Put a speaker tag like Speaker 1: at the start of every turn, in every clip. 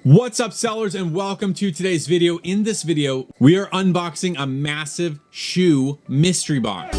Speaker 1: What's up, sellers, and welcome to today's video. In this video, we are unboxing a massive shoe mystery box.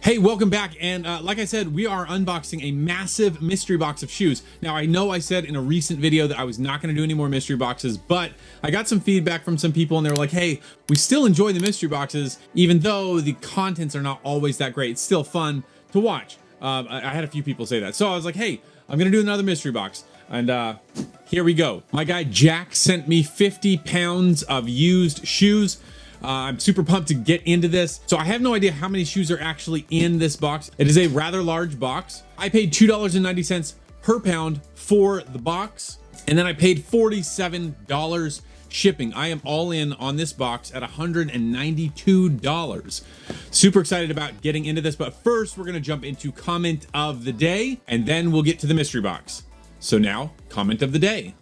Speaker 1: Hey, welcome back, and like I said, we are unboxing a massive mystery box of shoes. Now, I know I said in a recent video that I was not going to do any more mystery boxes, but I got some feedback from some people, and they were like, hey, we still enjoy the mystery boxes, even though the contents are not always that great. It's still fun to watch. I had a few people say that. So I was like, hey, I'm going to do another mystery box, and here we go. My guy Jack sent me 50 pounds of used shoes. I'm super pumped to get into this. So I have no idea how many shoes are actually in this box. It is a rather large box. I paid $2.90 per pound for the box, and then I paid $47 shipping. I am all in on this box at $192. Super excited about getting into this, but first we're gonna jump into comment of the day, and then we'll get to the mystery box. So now, comment of the day.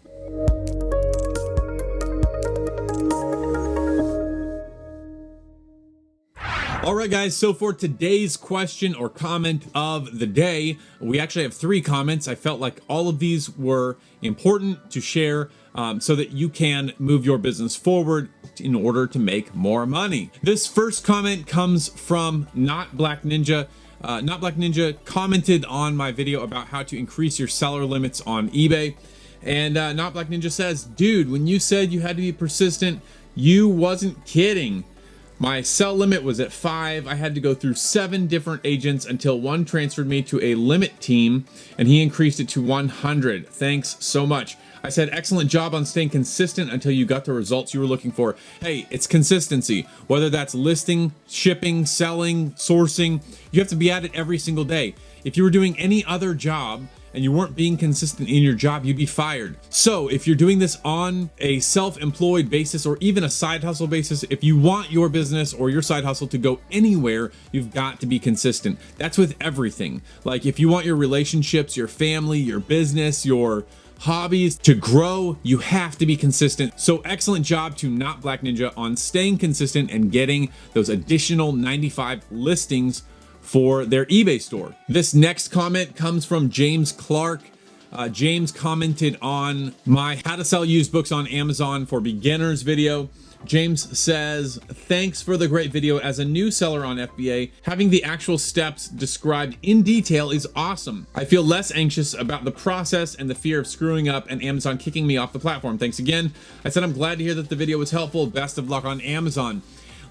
Speaker 1: All right, guys, so for today's question or comment of the day, we actually have 3 comments. I felt like all of these were important to share so that you can move your business forward in order to make more money. This first comment comes from Not Black Ninja. Not Black Ninja commented on my video about how to increase your seller limits on eBay. And Not Black Ninja says, dude, when you said you had to be persistent, you wasn't kidding. My sell limit was at 5. I had to go through 7 different agents until one transferred me to a limit team and he increased it to 100. Thanks so much. I said, excellent job on staying consistent until you got the results you were looking for. Hey, it's consistency. Whether that's listing, shipping, selling, sourcing, you have to be at it every single day. If you were doing any other job and you weren't being consistent in your job, you'd be fired. So if you're doing this on a self-employed basis or even a side hustle basis, if you want your business or your side hustle to go anywhere, you've got to be consistent. That's with everything. Like if you want your relationships, your family, your business, your hobbies to grow, you have to be consistent. So excellent job to Not Black Ninja on staying consistent and getting those additional 95 listings for their eBay store. This next comment comes from James Clark. James commented on my how to sell used books on Amazon for beginners video. James says, thanks for the great video. As a new seller on FBA, having the actual steps described in detail is awesome. I feel less anxious about the process and the fear of screwing up and Amazon kicking me off the platform. Thanks again. I said, I'm glad to hear that the video was helpful. Best of luck on Amazon.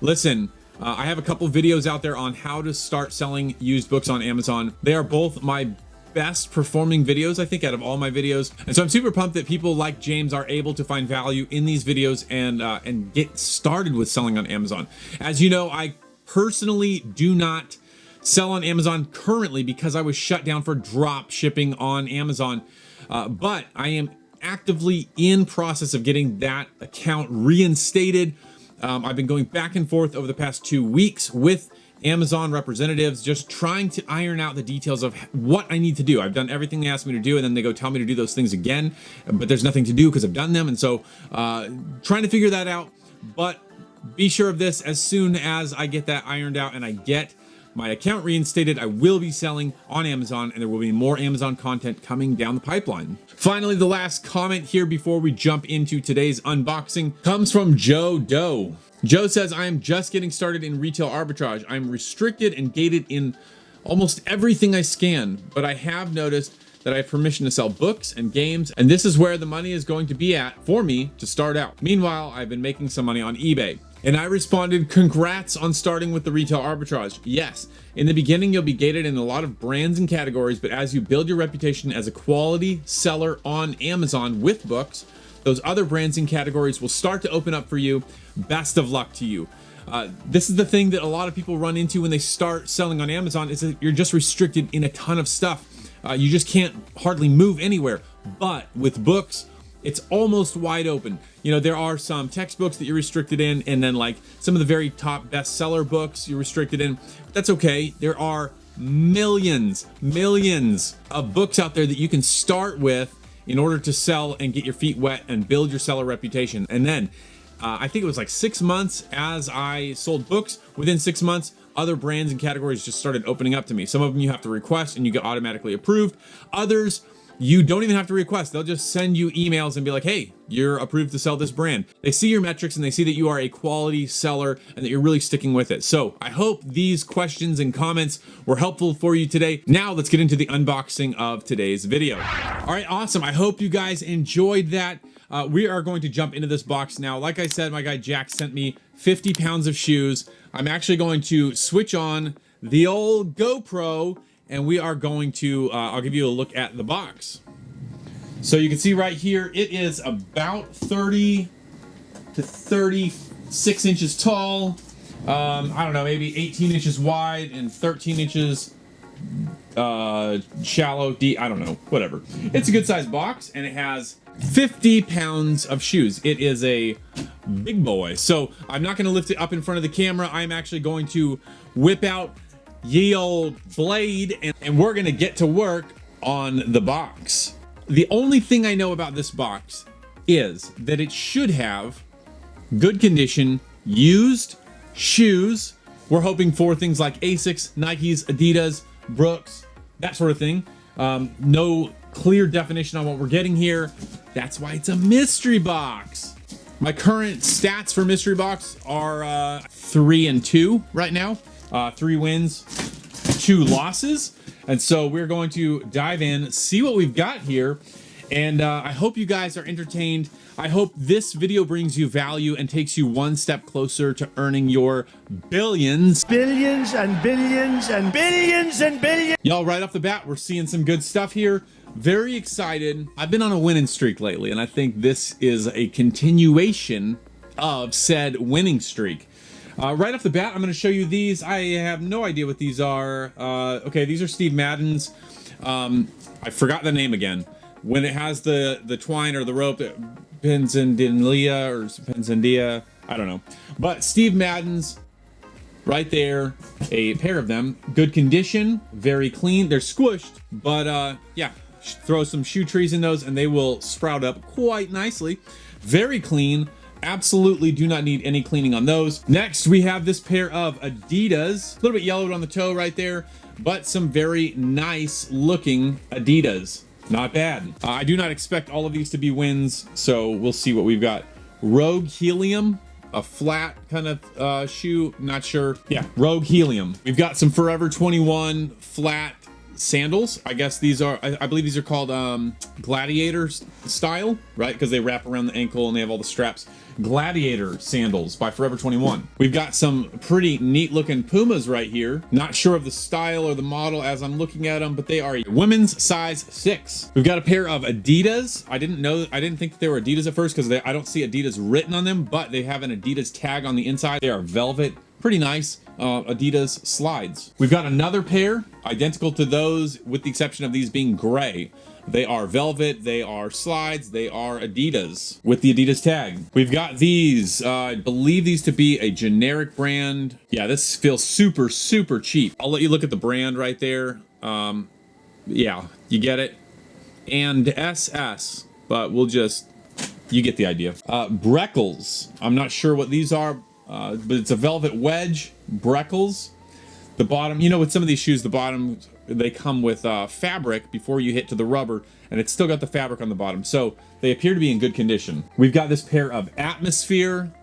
Speaker 1: Listen, I have a couple videos out there on how to start selling used books on Amazon. They are both my best performing videos, I think, out of all my videos. And so I'm super pumped that people like James are able to find value in these videos and get started with selling on Amazon. As you know, I personally do not sell on Amazon currently because I was shut down for drop shipping on Amazon. But I am actively in process of getting that account reinstated. I've been going back and forth over the past 2 weeks with Amazon representatives, just trying to iron out the details of what I need to do. I've done everything they asked me to do, and then they go tell me to do those things again, but there's nothing to do because I've done them. And so trying to figure that out, but be sure of this, as soon as I get that ironed out and I get my account reinstated, I will be selling on Amazon, and there will be more Amazon content coming down the pipeline. Finally, the last comment here before we jump into today's unboxing comes from Joe Doe. Joe says, I am just getting started in retail arbitrage. I'm restricted and gated in almost everything I scan, but I have noticed that I have permission to sell books and games, and this is where the money is going to be at for me to start out. Meanwhile, I've been making some money on eBay. And I responded, congrats on starting with the retail arbitrage. Yes, in the beginning, you'll be gated in a lot of brands and categories, but as you build your reputation as a quality seller on Amazon with books, those other brands and categories will start to open up for you. Best of luck to you. This is the thing that a lot of people run into when they start selling on Amazon, is that you're just restricted in a ton of stuff. You just can't hardly move anywhere. But with books, it's almost wide open. You know, there are some textbooks that you're restricted in, and then like some of the very top bestseller books you're restricted in. But that's okay. There are millions of books out there that you can start with in order to sell and get your feet wet and build your seller reputation. And then I think it was like 6 months as I sold books. Within 6 months, other brands and categories just started opening up to me. Some of them you have to request and you get automatically approved. Others, you don't even have to request. They'll just send you emails and be like, hey, you're approved to sell this brand. They see your metrics and they see that you are a quality seller and that you're really sticking with it. So I hope these questions and comments were helpful for you today. Now let's get into the unboxing of today's video. All right, awesome. I hope you guys enjoyed that. We are going to jump into this box now. Like I said, my guy Jack sent me 50 pounds of shoes. I'm actually going to switch on the old GoPro and we are going to, I'll give you a look at the box. So you can see right here, it is about 30 to 36 inches tall. I don't know, maybe 18 inches wide and 13 inches shallow, deep, I don't know, whatever. It's a good sized box and it has 50 pounds of shoes. It is a big boy. So I'm not gonna lift it up in front of the camera. I'm actually going to whip out ye old blade and we're gonna get to work on the box. The only thing I know about this box is that it should have good condition, used shoes. We're hoping for things like Asics, Nikes, Adidas, Brooks, that sort of thing. No clear definition on what we're getting here. That's why it's a mystery box. My current stats for mystery box are 3-2 right now. 3 wins, 2 losses. And so we're going to dive in, see what we've got here. And I hope you guys are entertained. I hope this video brings you value and takes you one step closer to earning your billions.
Speaker 2: Billions and billions and billions and billions.
Speaker 1: Y'all, right off the bat, we're seeing some good stuff here. Very excited. I've been on a winning streak lately, and I think this is a continuation of said winning streak. Right off the bat, I'm going to show you these. I have no idea what these are. Okay, these are Steve Madden's. I forgot the name again. When it has the twine or the rope, Penzendia or Penzendia, I don't know. But Steve Madden's right there, a pair of them. Good condition, very clean. They're squished, but yeah, throw some shoe trees in those and they will sprout up quite nicely. Very clean. Absolutely do not need any cleaning on those. Next, we have this pair of Adidas. A little bit yellowed on the toe right there, but some very nice looking Adidas. Not bad. I do not expect all of these to be wins, so we'll see what we've got. Rogue Helium, a flat kind of shoe, not sure. Yeah, Rogue Helium. We've got some Forever 21 flat sandals. I guess these are, I believe these are called Gladiator style, right? Because they wrap around the ankle and they have all the straps. Gladiator sandals by Forever 21. We've got some pretty neat looking Pumas right here. Not sure of the style or the model as I'm looking at them, but they are a women's size 6. We've got a pair of Adidas. I didn't think that they were Adidas at first because I don't see Adidas written on them, but they have an Adidas tag on the inside. They are velvet, pretty nice. Adidas slides. We've got another pair identical to those with the exception of these being gray. They are velvet, they are slides, they are Adidas with the Adidas tag. We've got these, I believe these to be a generic brand. Yeah, this feels super, super cheap. I'll let you look at the brand right there. Yeah, you get it. And SS, but you get the idea. Breckles, I'm not sure what these are, but it's a velvet wedge, Breckles. The bottom, you know, with some of these shoes, the bottom, they come with fabric before you hit to the rubber, and it's still got the fabric on the bottom. So they appear to be in good condition. We've got this pair of Atmosphere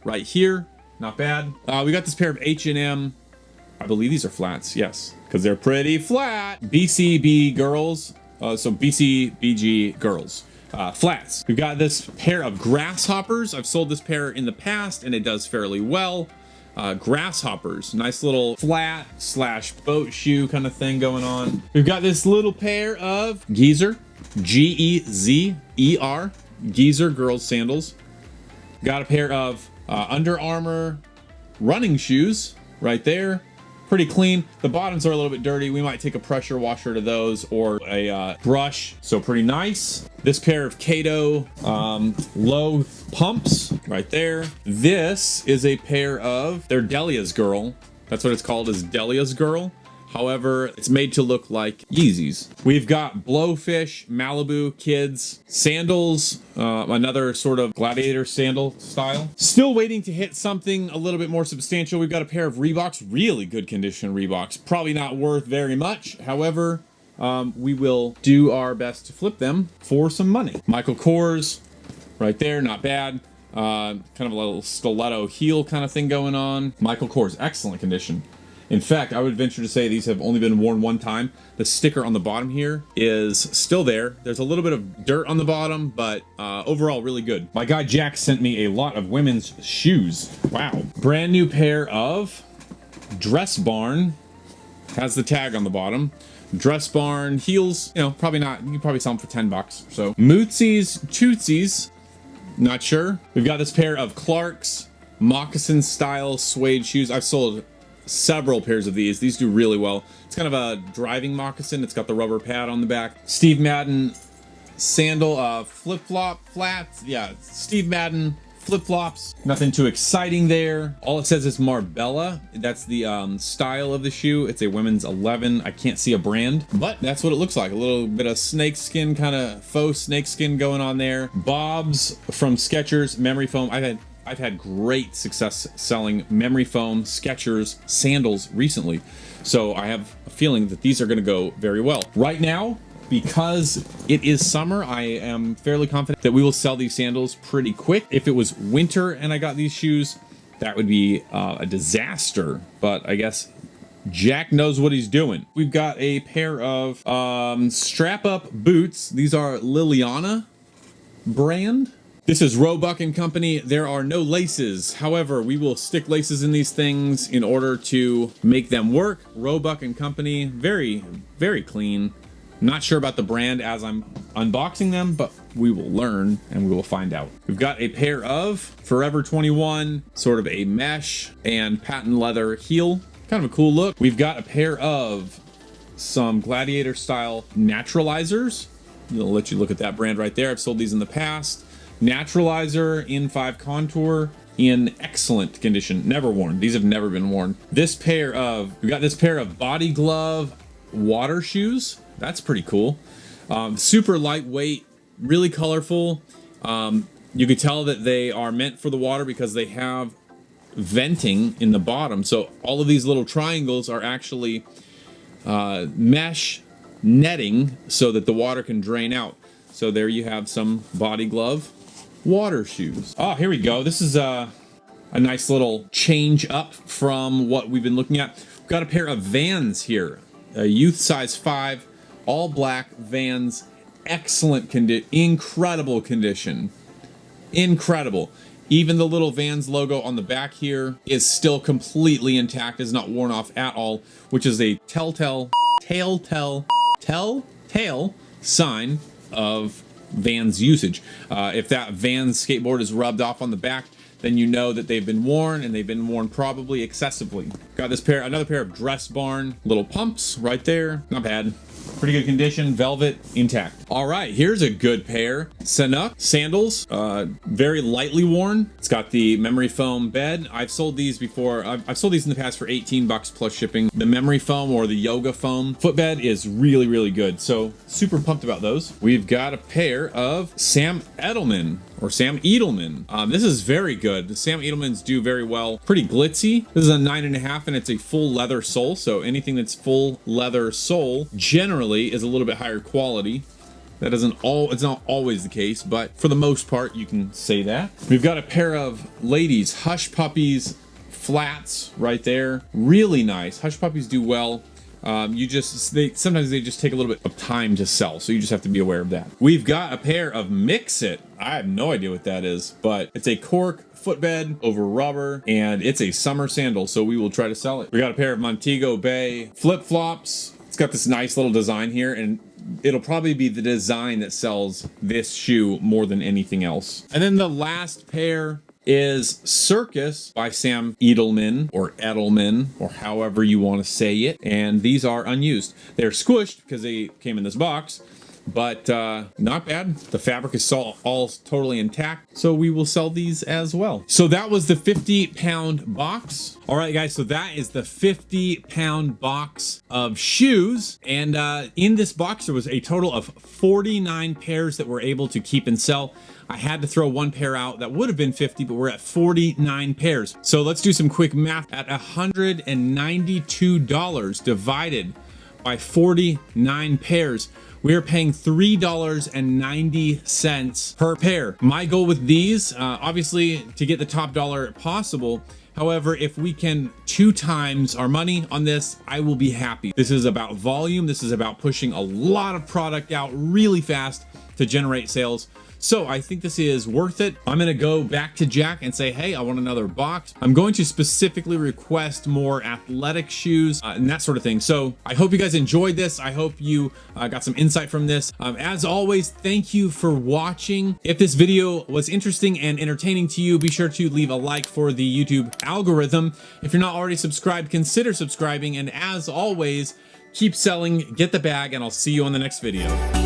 Speaker 1: right here. Not bad. We got this pair of H&M. I believe these are flats, yes, because they're pretty flat. BCB girls, so BCBG girls. Flats. We've got this pair of Grasshoppers. I've sold this pair in the past, and it does fairly well. Grasshoppers, nice little flat slash boat shoe kind of thing going on. We've got this little pair of Geezer, G-E-Z-E-R, Geezer girls sandals. Got a pair of Under Armour running shoes right there. Pretty clean. The bottoms are a little bit dirty. We might take a pressure washer to those or a brush. So pretty nice. This pair of Kato low pumps right there. This is a pair of, they're Delia's Girl. That's what it's called, is Delia's Girl. However, it's made to look like Yeezys. We've got Blowfish, Malibu Kids, sandals, another sort of gladiator sandal style. Still waiting to hit something a little bit more substantial. We've got a pair of Reeboks, really good condition Reeboks. Probably not worth very much. However, we will do our best to flip them for some money. Michael Kors, right there, not bad. Kind of a little stiletto heel kind of thing going on. Michael Kors, excellent condition. In fact, I would venture to say these have only been worn one time. The sticker on the bottom here is still there. There's a little bit of dirt on the bottom, but overall really good. My guy Jack sent me a lot of women's shoes. Wow. Brand new pair of Dress Barn. Has the tag on the bottom. Dress Barn heels, you know, probably not. You can probably sell them for 10 bucks. So Mootsies, Tootsies, not sure. We've got this pair of Clark's moccasin style suede shoes. I've sold several pairs of these. These do really well. It's kind of a driving moccasin. It's got the rubber pad on the back. Steve Madden sandal, flip-flop flats. Yeah, Steve Madden flip-flops. Nothing too exciting there. All it says is Marbella. That's the style of the shoe. It's a women's 11. I can't see a brand, but that's what it looks like. A little bit of snakeskin, kind of faux snakeskin going on there. Bob's from Skechers, memory foam. I've had great success selling memory foam Skechers sandals recently. So I have a feeling that these are going to go very well. Right now, because it is summer, I am fairly confident that we will sell these sandals pretty quick. If it was winter and I got these shoes, that would be a disaster. But I guess Jack knows what he's doing. We've got a pair of strap-up boots. These are Liliana brand. This is Roebuck and Company. There are no laces. However, we will stick laces in these things in order to make them work. Roebuck and Company, very, very clean. Not sure about the brand as I'm unboxing them, but we will learn and we will find out. We've got a pair of Forever 21, sort of a mesh and patent leather heel. Kind of a cool look. We've got a pair of some gladiator style naturalizers. I'll let you look at that brand right there. I've sold these in the past. Naturalizer in 5 contour in excellent condition, never worn. These have never been worn. We got this pair of body glove water shoes. That's pretty cool. Super lightweight, really colorful. You could tell that they are meant for the water because they have venting in the bottom. So all of these little triangles are actually mesh netting so that the water can drain out. So there you have some body glove water shoes. Oh, here we go. This is a nice little change up from what we've been looking at. We've got a pair of Vans here, a youth size 5, all black Vans, excellent incredible condition, incredible. Even the little Vans logo on the back here is still completely intact, is not worn off at all, which is a telltale sign of Vans usage. If that Vans skateboard is rubbed off on the back, then you know that they've been worn, and they've been worn probably excessively. Got this pair, another pair of Dress Barn little pumps right there. Not bad. Pretty good condition, velvet, intact. All right, here's a good pair. Sanuk sandals, very lightly worn. It's got the memory foam bed. I've sold these before. I've sold these in the past for 18 bucks plus shipping. The memory foam or the yoga foam footbed is really, really good. So super pumped about those. We've got a pair of Sam Edelman. This is very good. The Sam Edelmans do very well. Pretty glitzy. This is a 9.5 and it's a full leather sole. So anything that's full leather sole generally is a little bit higher quality. That it's not always the case, but for the most part, you can say that. We've got a pair of ladies Hush Puppies flats right there. Really nice. Hush Puppies do well. Sometimes they just take a little bit of time to sell, so you just have to be aware of that. We've got a pair of Mix It. I have no idea what that is, but it's a cork footbed over rubber, and it's a summer sandal, so we will try to sell it. We got a pair of Montego Bay flip-flops. It's got this nice little design here, and it'll probably be the design that sells this shoe more than anything else. And then the last pair is Circus by Sam Edelman or however you want to say it, and these are unused. They're squished because they came in this box, but not bad. The fabric is all totally intact, so we will sell these as well. So that was the 50-pound box. All right, guys, so that is the 50-pound box of shoes, and in this box there was a total of 49 pairs that we're able to keep and sell. I had to throw one pair out that would have been 50, but we're at 49 pairs. So let's do some quick math. At $192 divided by 49 pairs, we are paying $3.90 per pair. My goal with these, obviously, to get the top dollar possible. However, if we can 2 times our money on this, I will be happy. This is about volume. This is about pushing a lot of product out really fast to generate sales. So I think this is worth it. I'm gonna go back to Jack and say, hey, I want another box. I'm going to specifically request more athletic shoes and that sort of thing. So I hope you guys enjoyed this. I hope you got some insight from this. As always, thank you for watching. If this video was interesting and entertaining to you, be sure to leave a like for the YouTube algorithm. If you're not already subscribed, consider subscribing. And as always, keep selling, get the bag, and I'll see you on the next video.